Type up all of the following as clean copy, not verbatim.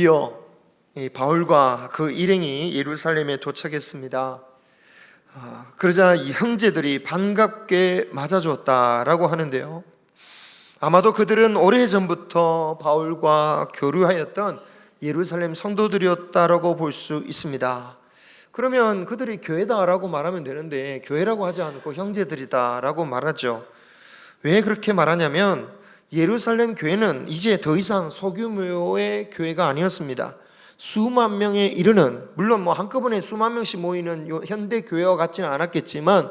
드디어 바울과 그 일행이 예루살렘에 도착했습니다. 그러자 이 형제들이 반갑게 맞아주었다라고 하는데요, 아마도 그들은 오래전부터 바울과 교류하였던 예루살렘 성도들이었다라고 볼 수 있습니다. 그러면 그들이 교회다라고 말하면 되는데 교회라고 하지 않고 형제들이다라고 말하죠. 왜 그렇게 말하냐면 예루살렘 교회는 이제 더 이상 소규모의 교회가 아니었습니다. 수만 명에 이르는, 물론 한꺼번에 수만 명씩 모이는 현대 교회와 같지는 않았겠지만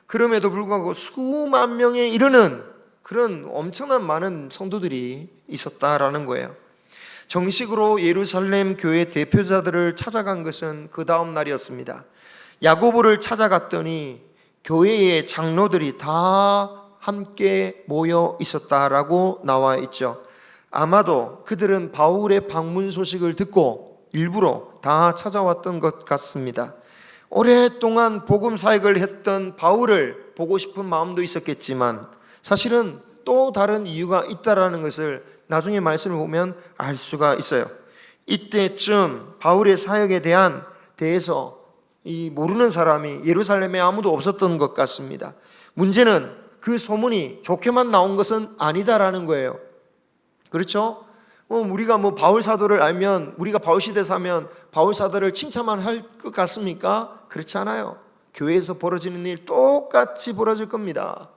그럼에도 불구하고 수만 명에 이르는 그런 엄청난 많은 성도들이 있었다라는 거예요. 정식으로 예루살렘 교회 대표자들을 찾아간 것은 그 다음 날이었습니다. 야고보를 찾아갔더니 교회의 장로들이 다 함께 모여 있었다라고 나와 있죠. 아마도 그들은 바울의 방문 소식을 듣고 일부러 다 찾아왔던 것 같습니다. 오랫동안 복음 사역을 했던 바울을 보고 싶은 마음도 있었겠지만 사실은 또 다른 이유가 있다라는 것을 나중에 말씀을 보면 알 수가 있어요. 이때쯤 바울의 사역에 대해서 모르는 사람이 예루살렘에 아무도 없었던 것 같습니다. 문제는 그 소문이 좋게만 나온 것은 아니다라는 거예요. 그렇죠? 우리가 바울 사도를 알면, 우리가 바울 시대 사면 바울 사도를 칭찬만 할 것 같습니까? 그렇지 않아요. 교회에서 벌어지는 일 똑같이 벌어질 겁니다.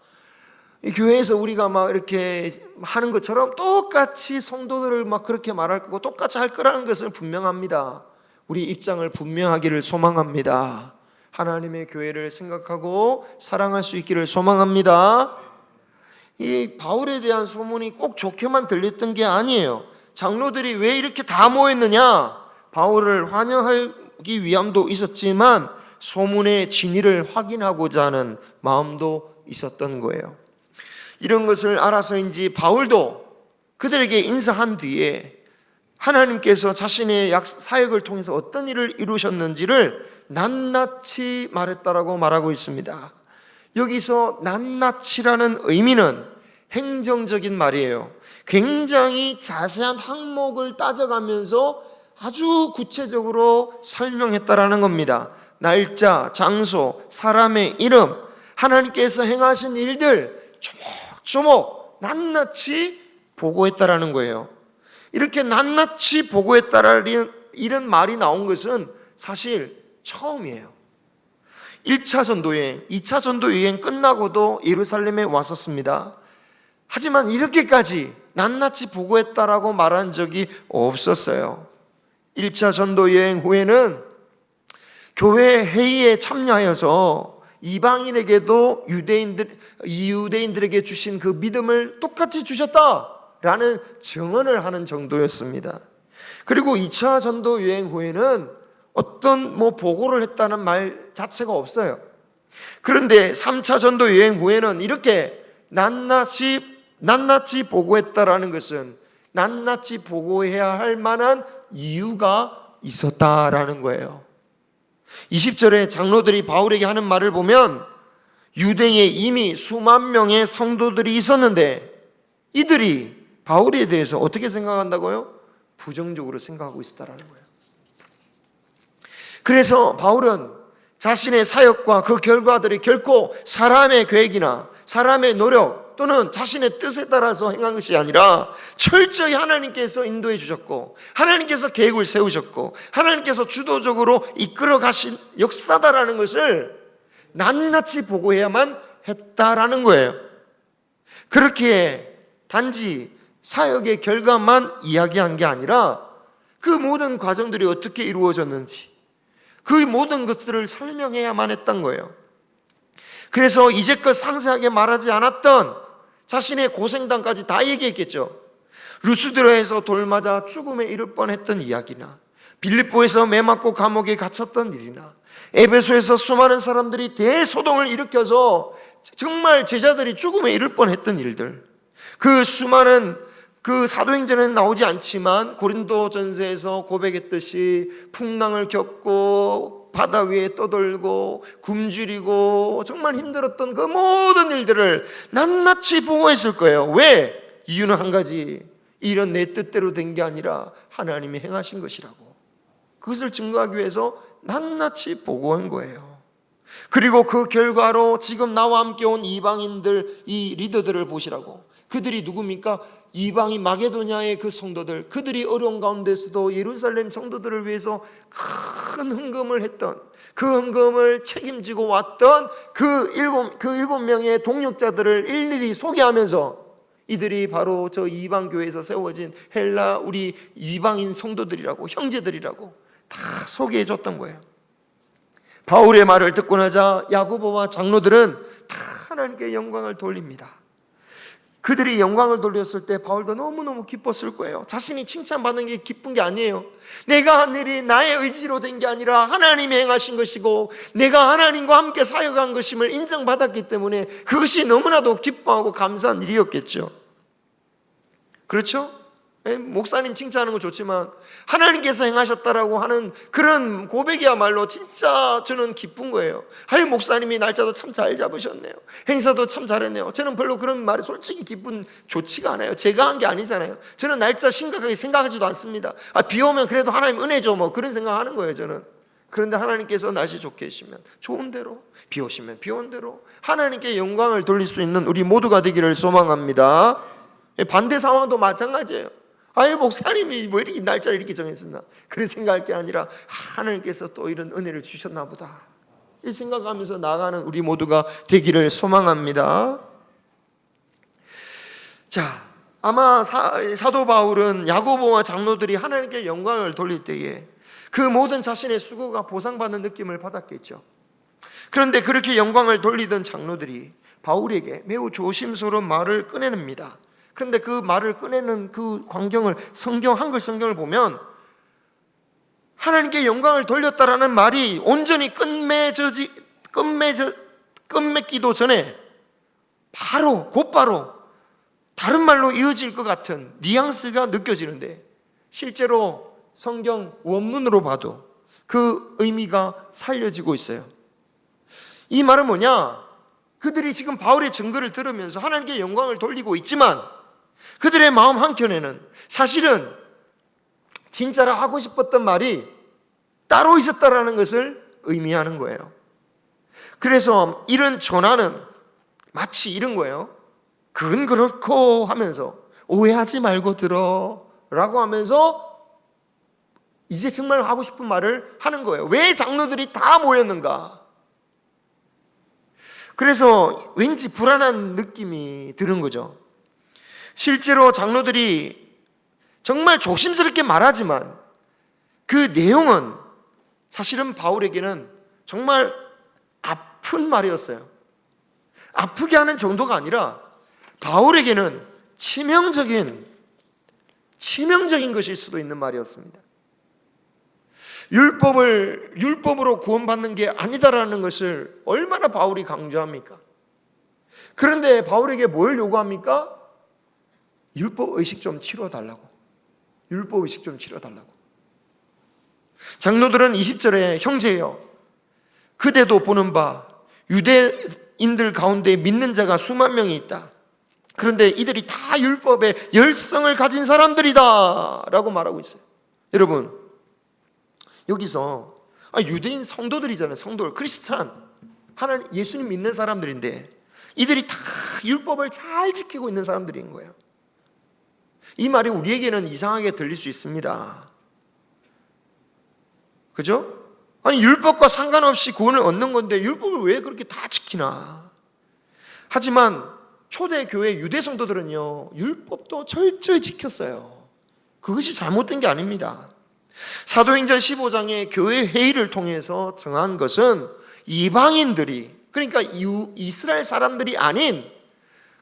이 교회에서 우리가 이렇게 하는 것처럼 똑같이 성도들을 그렇게 말할 거고 똑같이 할 거라는 것을 분명합니다. 우리 입장을 분명하기를 소망합니다. 하나님의 교회를 생각하고 사랑할 수 있기를 소망합니다. 이 바울에 대한 소문이 꼭 좋게만 들렸던 게 아니에요. 장로들이 왜 이렇게 다 모였느냐? 바울을 환영하기 위함도 있었지만 소문의 진위를 확인하고자 하는 마음도 있었던 거예요. 이런 것을 알아서인지 바울도 그들에게 인사한 뒤에 하나님께서 자신의 사역을 통해서 어떤 일을 이루셨는지를 낱낱이 말했다라고 말하고 있습니다. 여기서 낱낱이라는 의미는 행정적인 말이에요. 굉장히 자세한 항목을 따져가면서 아주 구체적으로 설명했다라는 겁니다. 날짜, 장소, 사람의 이름, 하나님께서 행하신 일들 조목조목 낱낱이 보고했다라는 거예요. 이렇게 낱낱이 보고했다라는 이런 말이 나온 것은 사실 처음이에요. 1차 전도여행, 2차 전도여행 끝나고도 예루살렘에 왔었습니다. 하지만 이렇게까지 낱낱이 보고했다라고 말한 적이 없었어요. 1차 전도여행 후에는 교회 회의에 참여하여서 이방인에게도 이유대인들에게 주신 그 믿음을 똑같이 주셨다라는 증언을 하는 정도였습니다. 그리고 2차 전도 여행 후에는 어떤 보고를 했다는 말 자체가 없어요. 그런데 3차 전도 여행 후에는 이렇게 낱낱이 보고했다라는 것은 낱낱이 보고해야 할 만한 이유가 있었다라는 거예요. 20절에 장로들이 바울에게 하는 말을 보면 유대에 이미 수만 명의 성도들이 있었는데 이들이 바울에 대해서 어떻게 생각한다고요? 부정적으로 생각하고 있었다라는 거예요. 그래서 바울은 자신의 사역과 그 결과들이 결코 사람의 계획이나 사람의 노력 또는 자신의 뜻에 따라서 행한 것이 아니라 철저히 하나님께서 인도해 주셨고 하나님께서 계획을 세우셨고 하나님께서 주도적으로 이끌어 가신 역사다라는 것을 낱낱이 보고해야만 했다라는 거예요. 그렇게 단지 사역의 결과만 이야기한 게 아니라 그 모든 과정들이 어떻게 이루어졌는지 그 모든 것들을 설명해야만 했던 거예요. 그래서 이제껏 상세하게 말하지 않았던 자신의 고생담까지 다 얘기했겠죠. 루스드라에서 돌 맞아 죽음에 이를 뻔했던 이야기나 빌립보에서 매 맞고 감옥에 갇혔던 일이나 에베소에서 수많은 사람들이 대소동을 일으켜서 정말 제자들이 죽음에 이를 뻔했던 일들, 그 수많은 그 사도행전에는 나오지 않지만 고린도 전서에서 고백했듯이 풍랑을 겪고 바다 위에 떠돌고 굶주리고 정말 힘들었던 그 모든 일들을 낱낱이 보고했을 거예요. 왜? 이유는 한 가지, 이런 내 뜻대로 된 게 아니라 하나님이 행하신 것이라고. 그것을 증거하기 위해서 낱낱이 보고한 거예요. 그리고 그 결과로 지금 나와 함께 온 이방인들, 이 리더들을 보시라고. 그들이 누굽니까? 이방인 마게도냐의 그 성도들, 그들이 어려운 가운데서도 예루살렘 성도들을 위해서 큰 헌금을 했던, 그 헌금을 책임지고 왔던 그 일곱 명의 동역자들을 일일이 소개하면서 이들이 바로 저 이방 교회에서 세워진 헬라 우리 이방인 성도들이라고, 형제들이라고 다 소개해 줬던 거예요. 바울의 말을 듣고 나자 야고보와 장로들은 다 하나님께 영광을 돌립니다. 그들이 영광을 돌렸을 때 바울도 너무너무 기뻤을 거예요. 자신이 칭찬받는 게 기쁜 게 아니에요. 내가 한 일이 나의 의지로 된 게 아니라 하나님이 행하신 것이고 내가 하나님과 함께 사역한 것임을 인정받았기 때문에 그것이 너무나도 기뻐하고 감사한 일이었겠죠. 그렇죠? 목사님 칭찬하는 거 좋지만 하나님께서 행하셨다라고 하는 그런 고백이야말로 진짜 저는 기쁜 거예요. 아유, 목사님이 날짜도 참 잘 잡으셨네요. 행사도 참 잘했네요. 저는 별로 그런 말이 솔직히 좋지가 않아요. 제가 한 게 아니잖아요. 저는 날짜 심각하게 생각하지도 않습니다. 비 오면 그래도 하나님 은혜죠 뭐 그런 생각하는 거예요 저는. 그런데 하나님께서 날씨 좋게 해주시면 좋은 대로, 비 오시면 비 온 대로 하나님께 영광을 돌릴 수 있는 우리 모두가 되기를 소망합니다. 반대 상황도 마찬가지예요. 아유, 목사님이 왜 이렇게 날짜를 이렇게 정했었나, 그런 생각할 게 아니라 하나님께서 또 이런 은혜를 주셨나 보다, 이 생각하면서 나아가는 우리 모두가 되기를 소망합니다. 자, 아마 사도 바울은 야고보와 장로들이 하나님께 영광을 돌릴 때에 그 모든 자신의 수고가 보상받는 느낌을 받았겠죠. 그런데 그렇게 영광을 돌리던 장로들이 바울에게 매우 조심스러운 말을 꺼내냅니다. 그런데 그 말을 꺼내는 그 광경을 한글 성경을 보면 하나님께 영광을 돌렸다라는 말이 온전히 끝맺기도 전에 곧바로 다른 말로 이어질 것 같은 뉘앙스가 느껴지는데, 실제로 성경 원문으로 봐도 그 의미가 살려지고 있어요. 이 말은 뭐냐? 그들이 지금 바울의 증거를 들으면서 하나님께 영광을 돌리고 있지만 그들의 마음 한켠에는 사실은 진짜로 하고 싶었던 말이 따로 있었다라는 것을 의미하는 거예요. 그래서 이런 전화는 마치 이런 거예요. 그건 그렇고 하면서 오해하지 말고 들어 라고 하면서 이제 정말 하고 싶은 말을 하는 거예요. 왜 장로들이 다 모였는가? 그래서 왠지 불안한 느낌이 드는 거죠. 실제로 장로들이 정말 조심스럽게 말하지만 그 내용은 사실은 바울에게는 정말 아픈 말이었어요. 아프게 하는 정도가 아니라 바울에게는 치명적인 것일 수도 있는 말이었습니다. 율법으로 구원받는 게 아니다라는 것을 얼마나 바울이 강조합니까? 그런데 바울에게 뭘 요구합니까? 율법 의식 좀 치러달라고. 율법 의식 좀 치러달라고. 장로들은 20절에 형제여, 그대도 보는 바 유대인들 가운데 믿는 자가 수만 명이 있다. 그런데 이들이 다 율법의 열성을 가진 사람들이다 라고 말하고 있어요. 여러분, 여기서 유대인 성도들이잖아요. 성도들, 크리스찬, 하나님 예수님 믿는 사람들인데 이들이 다 율법을 잘 지키고 있는 사람들인 거예요. 이 말이 우리에게는 이상하게 들릴 수 있습니다. 그죠? 아니, 율법과 상관없이 구원을 얻는 건데 율법을 왜 그렇게 다 지키나? 하지만 초대교회 유대 성도들은요, 율법도 철저히 지켰어요. 그것이 잘못된 게 아닙니다. 사도행전 15장의 교회 회의를 통해서 정한 것은 이방인들이, 그러니까 이스라엘 사람들이 아닌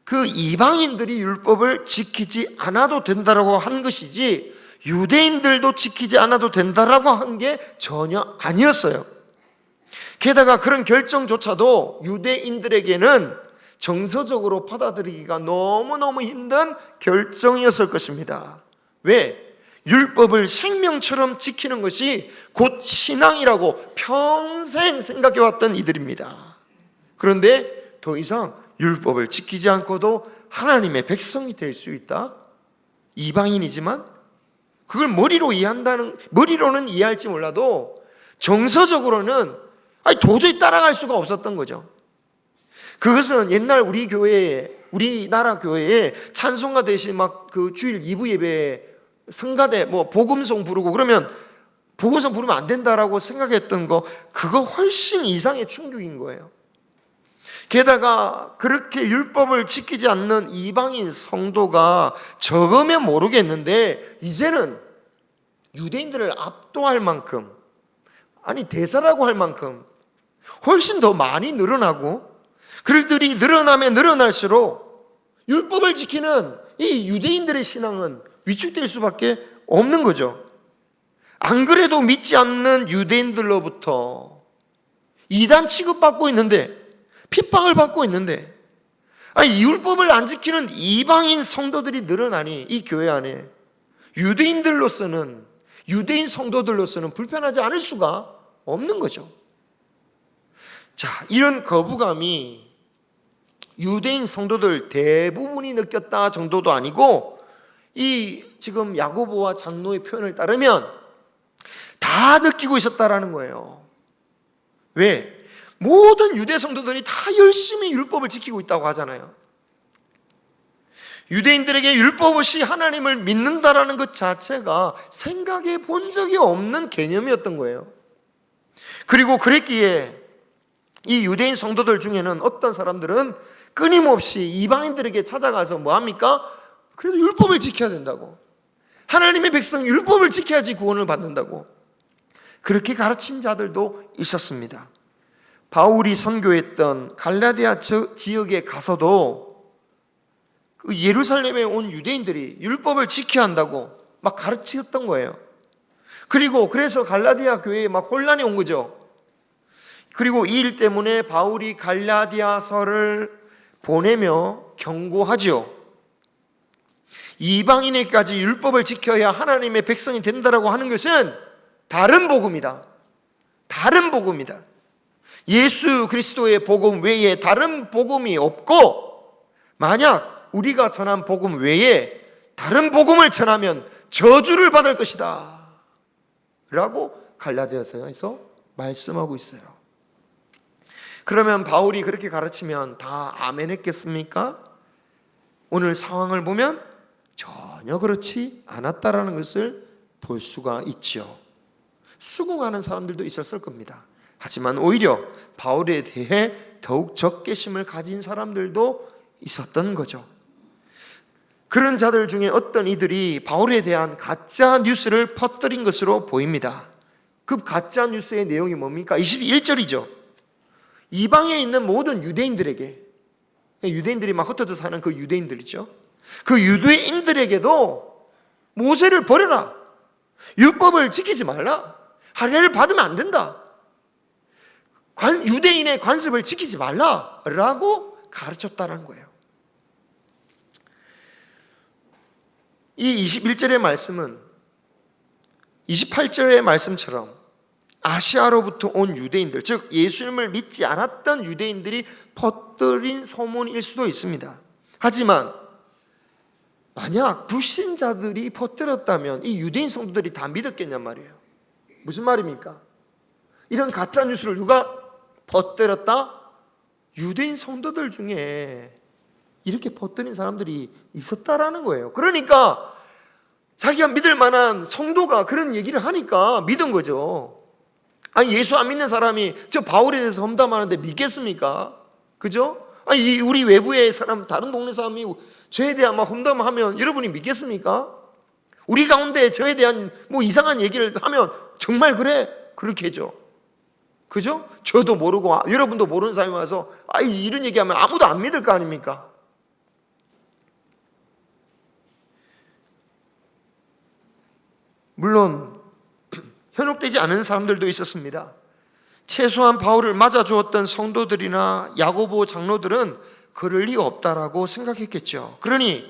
그 이방인들이 율법을 지키지 않아도 된다라고 한 것이지 유대인들도 지키지 않아도 된다라고 한 게 전혀 아니었어요. 게다가 그런 결정조차도 유대인들에게는 정서적으로 받아들이기가 너무너무 힘든 결정이었을 것입니다. 왜? 율법을 생명처럼 지키는 것이 곧 신앙이라고 평생 생각해왔던 이들입니다. 그런데 더 이상 율법을 지키지 않고도 하나님의 백성이 될 수 있다? 이방인이지만 그걸 머리로는 이해할지 몰라도 정서적으로는 도저히 따라갈 수가 없었던 거죠. 그것은 옛날 우리나라 교회에 찬송가 대신 막 그 주일 2부 예배에 성가대 복음송 부르고 그러면 복음송 부르면 안 된다라고 생각했던 거, 그거 훨씬 이상의 충격인 거예요. 게다가 그렇게 율법을 지키지 않는 이방인 성도가 적으면 모르겠는데 이제는 유대인들을 압도할 만큼, 대사라고 할 만큼 훨씬 더 많이 늘어나고, 그들이 늘어나면 늘어날수록 율법을 지키는 이 유대인들의 신앙은 위축될 수밖에 없는 거죠. 안 그래도 믿지 않는 유대인들로부터 이단 취급받고 있는데, 핍박을 받고 있는데, 율법을 안 지키는 이방인 성도들이 늘어나니 이 교회 안에 유대인 성도들로서는 불편하지 않을 수가 없는 거죠. 자, 이런 거부감이 유대인 성도들 대부분이 느꼈다 정도도 아니고, 이 지금 야고보와 장로의 표현을 따르면 다 느끼고 있었다라는 거예요. 왜? 모든 유대 성도들이 다 열심히 율법을 지키고 있다고 하잖아요. 유대인들에게 율법 없이 하나님을 믿는다라는 것 자체가 생각해 본 적이 없는 개념이었던 거예요. 그리고 그랬기에 이 유대인 성도들 중에는 어떤 사람들은 끊임없이 이방인들에게 찾아가서 뭐합니까? 그래도 율법을 지켜야 된다고, 하나님의 백성 율법을 지켜야지 구원을 받는다고 그렇게 가르친 자들도 있었습니다. 바울이 선교했던 갈라디아 지역에 가서도 그 예루살렘에 온 유대인들이 율법을 지켜야 한다고 막 가르치었던 거예요. 그리고 그래서 갈라디아 교회에 막 혼란이 온 거죠. 그리고 이 일 때문에 바울이 갈라디아서를 보내며 경고하죠. 이방인에게까지 율법을 지켜야 하나님의 백성이 된다라고 하는 것은 다른 복음이다. 다른 복음이다. 예수 그리스도의 복음 외에 다른 복음이 없고, 만약 우리가 전한 복음 외에 다른 복음을 전하면 저주를 받을 것이다 라고 갈라디아서에서 말씀하고 있어요. 그러면 바울이 그렇게 가르치면 다 아멘 했겠습니까? 오늘 상황을 보면 전혀 그렇지 않았다라는 것을 볼 수가 있죠. 수긍하는 사람들도 있었을 겁니다. 하지만 오히려 바울에 대해 더욱 적개심을 가진 사람들도 있었던 거죠. 그런 자들 중에 어떤 이들이 바울에 대한 가짜 뉴스를 퍼뜨린 것으로 보입니다. 그 가짜 뉴스의 내용이 뭡니까? 21절이죠. 이방에 있는 모든 유대인들에게, 유대인들이 막 흩어져 사는 그 유대인들이죠. 그 유대인들에게도 모세를 버려라, 율법을 지키지 말라, 할례를 받으면 안 된다, 유대인의 관습을 지키지 말라라고 가르쳤다는 거예요. 이 21절의 말씀은 28절의 말씀처럼 아시아로부터 온 유대인들, 즉 예수님을 믿지 않았던 유대인들이 퍼뜨린 소문일 수도 있습니다. 하지만 만약 불신자들이 퍼뜨렸다면 이 유대인 성도들이 다 믿었겠냔 말이에요. 무슨 말입니까? 이런 가짜 뉴스를 누가 퍼뜨렸다? 유대인 성도들 중에 이렇게 퍼뜨린 사람들이 있었다라는 거예요. 그러니까 자기가 믿을 만한 성도가 그런 얘기를 하니까 믿은 거죠. 예수 안 믿는 사람이 저 바울에 대해서 험담하는데 믿겠습니까? 그죠? 우리 외부의 사람, 다른 동네 사람이 저에 대한 막 험담하면 여러분이 믿겠습니까? 우리 가운데 저에 대한 이상한 얘기를 하면 정말 그래? 그렇게 해죠. 그죠? 저도 모르고 여러분도 모르는 사람이 와서 이런 얘기하면 아무도 안 믿을 거 아닙니까? 물론 현혹되지 않은 사람들도 있었습니다. 최소한 바울을 맞아주었던 성도들이나 야고보 장로들은 그럴 리 없다라고 생각했겠죠. 그러니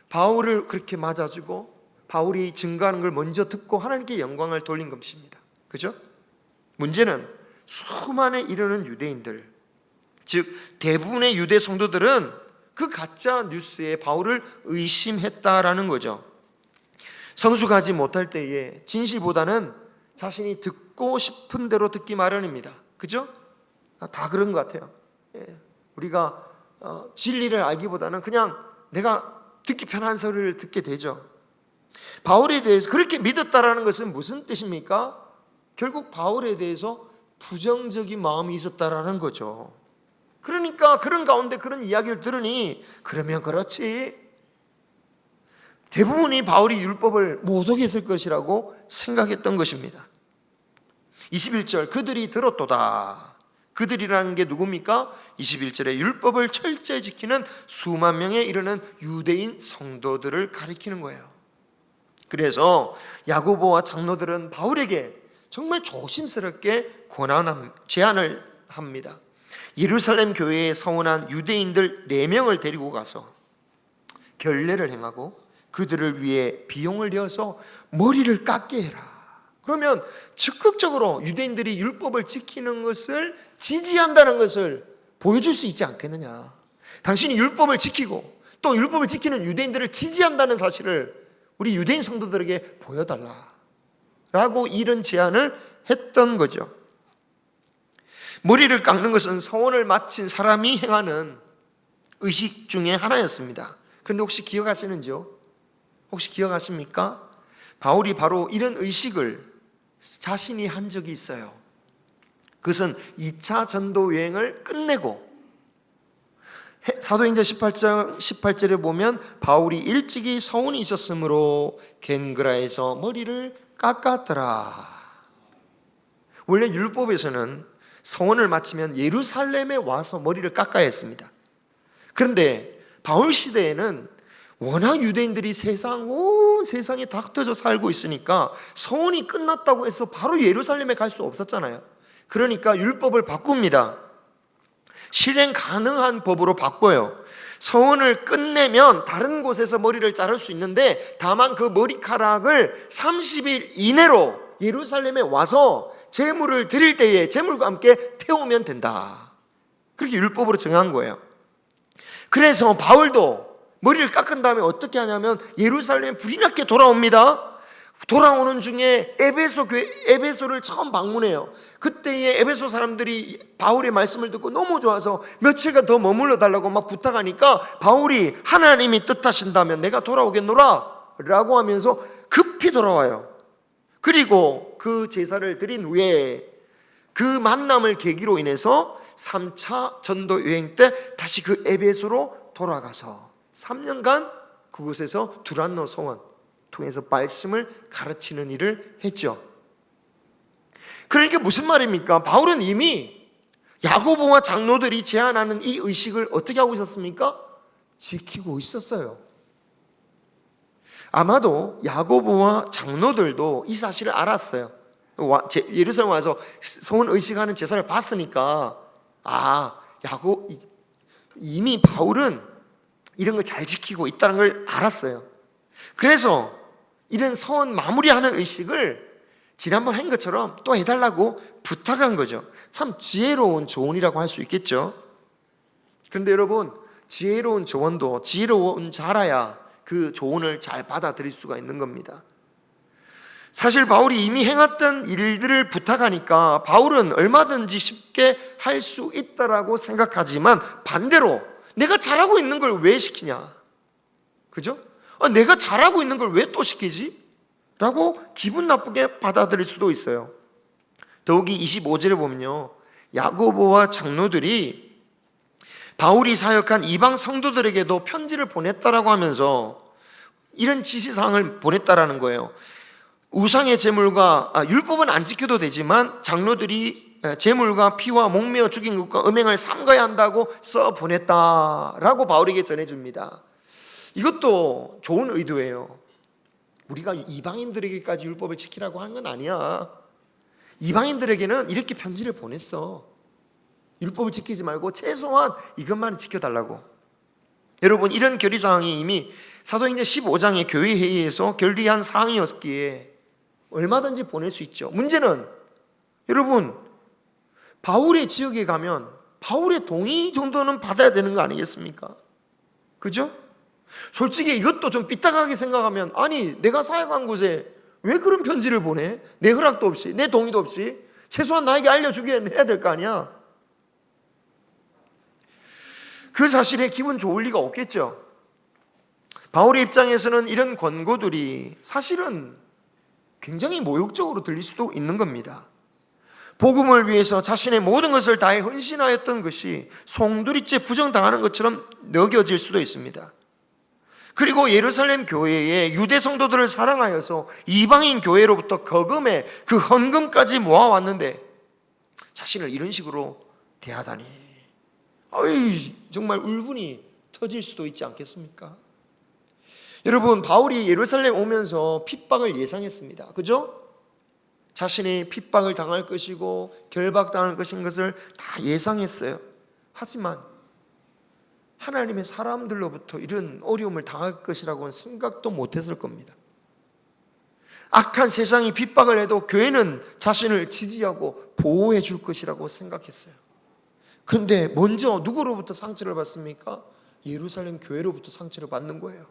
바울을 그렇게 맞아주고 바울이 증거하는 걸 먼저 듣고 하나님께 영광을 돌린 것입니다. 그죠? 문제는 수많이 이르는 유대인들, 즉 대부분의 유대 성도들은 그 가짜 뉴스에 바울을 의심했다라는 거죠. 성숙하지 못할 때에 진실보다는 자신이 듣고 싶은 대로 듣기 마련입니다. 그죠? 다 그런 것 같아요. 우리가 진리를 알기보다는 그냥 내가 듣기 편한 소리를 듣게 되죠. 바울에 대해서 그렇게 믿었다라는 것은 무슨 뜻입니까? 결국 바울에 대해서 부정적인 마음이 있었다라는 거죠. 그러니까 그런 가운데 그런 이야기를 들으니 그러면 그렇지, 대부분이 바울이 율법을 못 어겼을 것이라고 생각했던 것입니다. 21절 그들이 들었도다. 그들이라는 게 누굽니까? 21절에 율법을 철저히 지키는 수만 명에 이르는 유대인 성도들을 가리키는 거예요. 그래서 야고보와 장로들은 바울에게 정말 조심스럽게 제안을 합니다. 예루살렘 교회에 서원한 유대인들 4명을 데리고 가서 결례를 행하고 그들을 위해 비용을 내어서 머리를 깎게 해라. 그러면 적극적으로 유대인들이 율법을 지키는 것을 지지한다는 것을 보여줄 수 있지 않겠느냐. 당신이 율법을 지키고 또 율법을 지키는 유대인들을 지지한다는 사실을 우리 유대인 성도들에게 보여달라 라고 이런 제안을 했던 거죠. 머리를 깎는 것은 서원을 마친 사람이 행하는 의식 중에 하나였습니다. 그런데 혹시 기억하시는지요? 혹시 기억하십니까? 바울이 바로 이런 의식을 자신이 한 적이 있어요. 그것은 2차 전도 여행을 끝내고 사도행전 18절에 보면 바울이 일찍이 서운이 있었으므로 겐그라에서 머리를 깎았더라. 원래 율법에서는 서원을 마치면 예루살렘에 와서 머리를 깎아야 했습니다. 그런데 바울 시대에는 워낙 유대인들이 온 세상에 다 흩어져 살고 있으니까 서원이 끝났다고 해서 바로 예루살렘에 갈 수 없었잖아요. 그러니까 율법을 바꿉니다. 실행 가능한 법으로 바꿔요. 서원을 끝내면 다른 곳에서 머리를 자를 수 있는데 다만 그 머리카락을 30일 이내로 예루살렘에 와서 제물을 드릴 때에 제물과 함께 태우면 된다. 그렇게 율법으로 정한 거예요. 그래서 바울도 머리를 깎은 다음에 어떻게 하냐면 예루살렘에 불이 났게 돌아옵니다. 돌아오는 중에 에베소를 처음 방문해요. 그때에 에베소 사람들이 바울의 말씀을 듣고 너무 좋아서 며칠간 더 머물러 달라고 막 부탁하니까 바울이 하나님이 뜻하신다면 내가 돌아오겠노라 라고 하면서 급히 돌아와요. 그리고 그 제사를 드린 후에 그 만남을 계기로 인해서 3차 전도 여행 때 다시 그 에베소로 돌아가서 3년간 그곳에서 두란노 성원 통해서 말씀을 가르치는 일을 했죠. 그러니까 무슨 말입니까? 바울은 이미 야고보와 장로들이 제안하는 이 의식을 어떻게 하고 있었습니까? 지키고 있었어요. 아마도 야고보와 장로들도 이 사실을 알았어요. 예루살렘 와서 서원 의식하는 제사를 봤으니까 이미 바울은 이런 걸 잘 지키고 있다는 걸 알았어요. 그래서 이런 서원 마무리하는 의식을 지난번 한 것처럼 또 해달라고 부탁한 거죠. 참 지혜로운 조언이라고 할 수 있겠죠. 그런데 여러분, 지혜로운 조언도 지혜로운 자라야 그 조언을 잘 받아들일 수가 있는 겁니다. 사실 바울이 이미 행했던 일들을 부탁하니까 바울은 얼마든지 쉽게 할 수 있다라고 생각하지만 반대로 내가 잘하고 있는 걸 왜 시키냐? 그죠? 내가 잘하고 있는 걸 왜 또 시키지? 라고 기분 나쁘게 받아들일 수도 있어요. 더욱이 25절에 보면요, 야고보와 장로들이 바울이 사역한 이방 성도들에게도 편지를 보냈다라고 하면서 이런 지시사항을 보냈다라는 거예요. 우상의 제물과 율법은 안 지켜도 되지만 장로들이 제물과 피와 목매어 죽인 것과 음행을 삼가야 한다고 써 보냈다라고 바울에게 전해줍니다. 이것도 좋은 의도예요. 우리가 이방인들에게까지 율법을 지키라고 하는 건 아니야. 이방인들에게는 이렇게 편지를 보냈어. 율법을 지키지 말고 최소한 이것만 지켜달라고. 여러분, 이런 결의사항이 이미 사도행전 15장의 교회 회의에서 결의한 사항이었기에 얼마든지 보낼 수 있죠. 문제는 여러분, 바울의 지역에 가면 바울의 동의 정도는 받아야 되는 거 아니겠습니까? 그죠? 솔직히 이것도 좀 삐딱하게 생각하면, 아니 내가 사역한 곳에 왜 그런 편지를 보내? 내 허락도 없이, 내 동의도 없이. 최소한 나에게 알려주게 해야 될 거 아니야. 그 사실에 기분 좋을 리가 없겠죠. 바울의 입장에서는 이런 권고들이 사실은 굉장히 모욕적으로 들릴 수도 있는 겁니다. 복음을 위해서 자신의 모든 것을 다해 헌신하였던 것이 송두리째 부정당하는 것처럼 여겨질 수도 있습니다. 그리고 예루살렘 교회에 유대 성도들을 사랑하여서 이방인 교회로부터 거금에 그 헌금까지 모아왔는데 자신을 이런 식으로 대하다니, 정말 울분이 터질 수도 있지 않겠습니까? 여러분, 바울이 예루살렘 오면서 핍박을 예상했습니다. 그죠? 자신이 핍박을 당할 것이고 결박당할 것인 것을 다 예상했어요. 하지만 하나님의 사람들로부터 이런 어려움을 당할 것이라고는 생각도 못했을 겁니다. 악한 세상이 핍박을 해도 교회는 자신을 지지하고 보호해 줄 것이라고 생각했어요. 그런데 먼저 누구로부터 상처를 받습니까? 예루살렘 교회로부터 상처를 받는 거예요.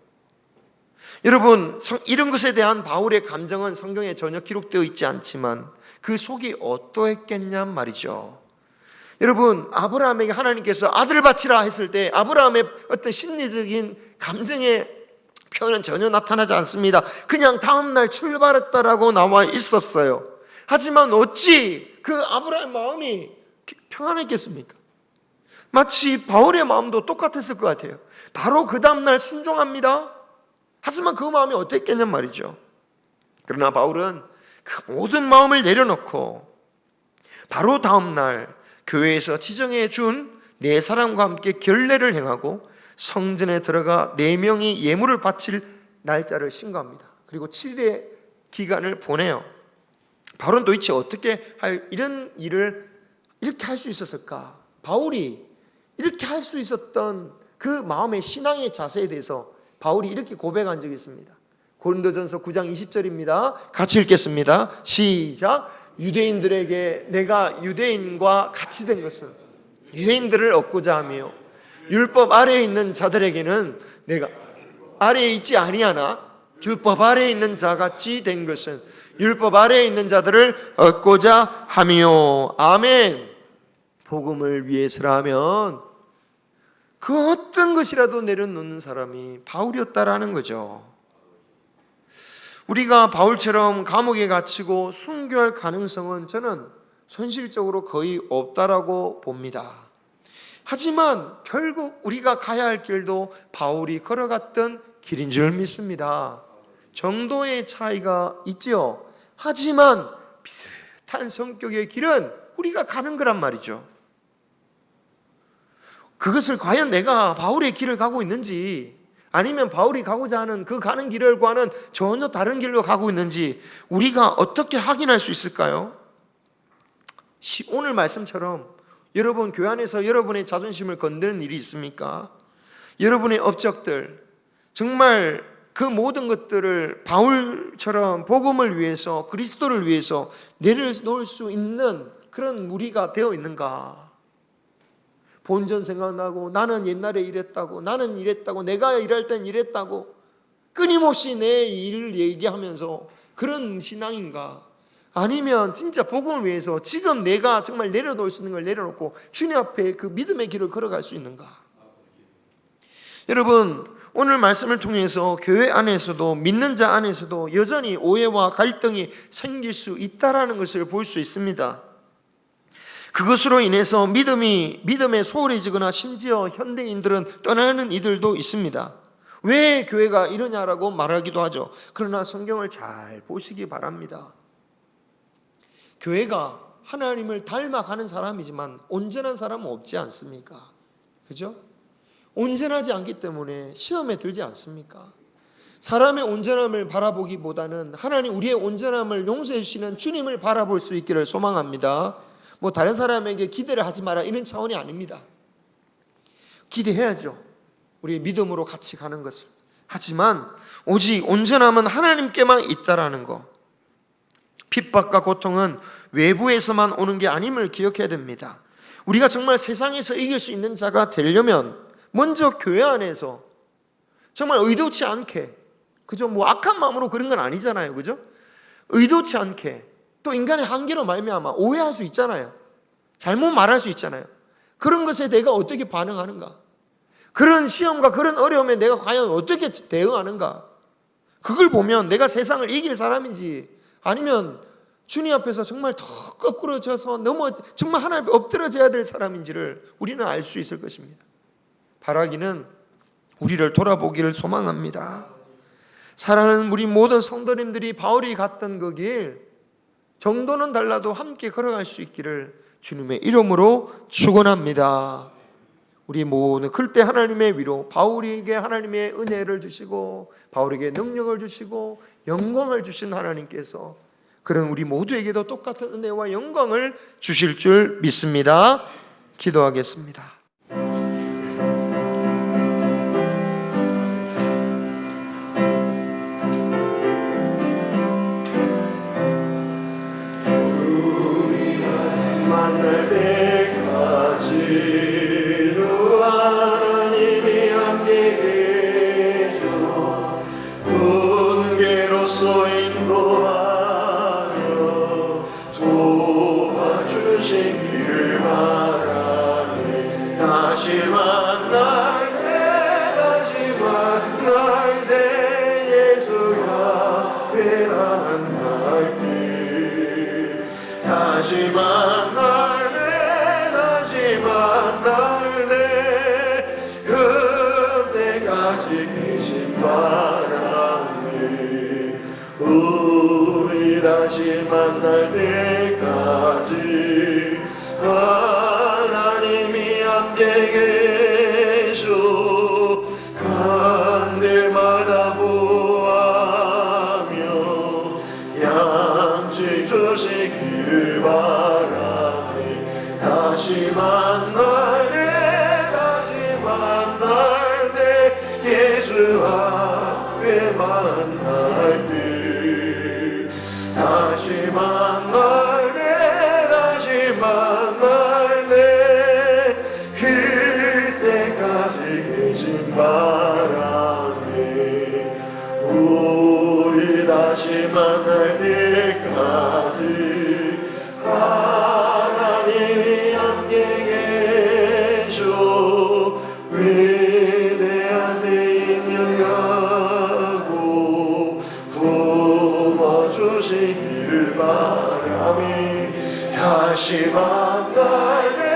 여러분, 이런 것에 대한 바울의 감정은 성경에 전혀 기록되어 있지 않지만 그 속이 어떠했겠냔 말이죠. 여러분, 아브라함에게 하나님께서 아들을 바치라 했을 때 아브라함의 어떤 심리적인 감정의 표현은 전혀 나타나지 않습니다. 그냥 다음날 출발했다라고 나와 있었어요. 하지만 어찌 그 아브라함의 마음이 평안했겠습니까? 마치 바울의 마음도 똑같았을 것 같아요. 바로 그 다음날 순종합니다. 하지만 그 마음이 어땠겠냔 말이죠. 그러나 바울은 그 모든 마음을 내려놓고 바로 다음날 교회에서 지정해 준 네 사람과 함께 결례를 행하고 성전에 들어가 4명이 예물을 바칠 날짜를 신고합니다. 그리고 7일의 기간을 보내요. 바울은 도대체 어떻게 이런 일을 이렇게 할 수 있었을까? 바울이 이렇게 할 수 있었던 그 마음의 신앙의 자세에 대해서 바울이 이렇게 고백한 적이 있습니다. 고린도전서 9장 20절입니다. 같이 읽겠습니다. 시작. 유대인들에게 내가 유대인과 같이 된 것은 유대인들을 얻고자 하며 율법 아래에 있는 자들에게는 내가 아래에 있지 아니하나 율법 아래에 있는 자같이 된 것은 율법 아래에 있는 자들을 얻고자 하며. 아멘. 복음을 위해서라면 그 어떤 것이라도 내려놓는 사람이 바울이었다라는 거죠. 우리가 바울처럼 감옥에 갇히고 순교할 가능성은 저는 현실적으로 거의 없다라고 봅니다. 하지만 결국 우리가 가야 할 길도 바울이 걸어갔던 길인 줄 믿습니다. 정도의 차이가 있지요. 하지만 비슷한 성격의 길은 우리가 가는 거란 말이죠. 그것을 과연 내가 바울의 길을 가고 있는지, 아니면 바울이 가고자 하는 그 가는 길과는 전혀 다른 길로 가고 있는지 우리가 어떻게 확인할 수 있을까요? 오늘 말씀처럼 여러분 교회 안에서 여러분의 자존심을 건드는 일이 있습니까? 여러분의 업적들, 정말 그 모든 것들을 바울처럼 복음을 위해서, 그리스도를 위해서 내려놓을 수 있는 그런 무리가 되어 있는가? 본전 생각나고 나는 옛날에 이랬다고, 나는 이랬다고, 내가 일할 땐 이랬다고 끊임없이 내 일을 얘기하면서 그런 신앙인가? 아니면 진짜 복음을 위해서 지금 내가 정말 내려놓을 수 있는 걸 내려놓고 주님 앞에 그 믿음의 길을 걸어갈 수 있는가? 여러분, 오늘 말씀을 통해서 교회 안에서도 믿는 자 안에서도 여전히 오해와 갈등이 생길 수 있다는 것을 볼 수 있습니다. 그것으로 인해서 믿음에 소홀해지거나 심지어 현대인들은 떠나는 이들도 있습니다. 왜 교회가 이러냐라고 말하기도 하죠. 그러나 성경을 잘 보시기 바랍니다. 교회가 하나님을 닮아가는 사람이지만 온전한 사람은 없지 않습니까? 그죠? 온전하지 않기 때문에 시험에 들지 않습니까? 사람의 온전함을 바라보기보다는 하나님 우리의 온전함을 용서해 주시는 주님을 바라볼 수 있기를 소망합니다. 다른 사람에게 기대를 하지 마라 이런 차원이 아닙니다. 기대해야죠. 우리의 믿음으로 같이 가는 것을. 하지만 오직 온전함은 하나님께만 있다라는 거. 핍박과 고통은 외부에서만 오는 게 아님을 기억해야 됩니다. 우리가 정말 세상에서 이길 수 있는 자가 되려면 먼저 교회 안에서 정말 의도치 않게, 그죠? 뭐 악한 마음으로 그런 건 아니잖아요, 그죠? 의도치 않게, 또 인간의 한계로 말미암아 오해할 수 있잖아요. 잘못 말할 수 있잖아요. 그런 것에 내가 어떻게 반응하는가? 그런 시험과 그런 어려움에 내가 과연 어떻게 대응하는가? 그걸 보면 내가 세상을 이길 사람인지, 아니면 주님 앞에서 정말 더 거꾸러져서 정말 하나님 앞에 엎드러져야 될 사람인지를 우리는 알 수 있을 것입니다. 바라기는 우리를 돌아보기를 소망합니다. 사랑하는 우리 모든 성도님들이 바울이 갔던 그 길, 정도는 달라도 함께 걸어갈 수 있기를 주님의 이름으로 축원합니다. 우리 모두 클 때 하나님의 위로, 바울에게 하나님의 은혜를 주시고 바울에게 능력을 주시고 영광을 주신 하나님께서 그런 우리 모두에게도 똑같은 은혜와 영광을 주실 줄 믿습니다. 기도하겠습니다. 만날 때까지 주 하나님이 함께 계셔 군계로서 인도하며 도와주시기를 바라네. 다시 만날 때 예수야 배란할 때 다시 만날 때 그때까지 계신 바람이 우리 다시 만날 때까지 하나님이 함께 계셔 간대마다 보아며 양식 주시기를 바라니. 다시 만날 때 예수 앞에 만날 때 다시 만날 때 그때까지 계신 바람에 우리 다시 만날 때까지 하나님이 함께 계셔 위대한 내 인명하고 품어주시기를 바라미. 다시 만날 때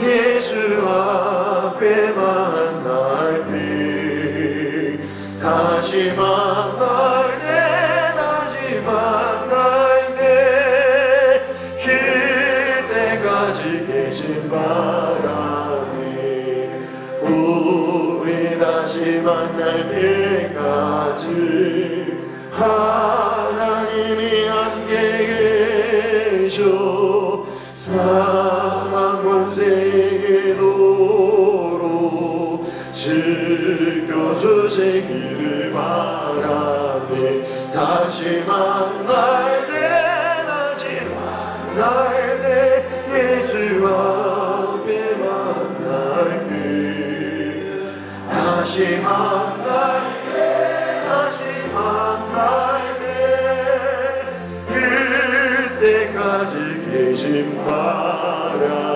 예수 앞에 만날 때 다시 만날 때 그때까지 계신 바람이 우리 다시 만날 때까지 하나님이 함께 계셔 사망 권세에게도록 지켜주시기를 바라네. 다시 만날 때 예수 앞에 만날 때 다시 만날 때 그때까지 계신 바람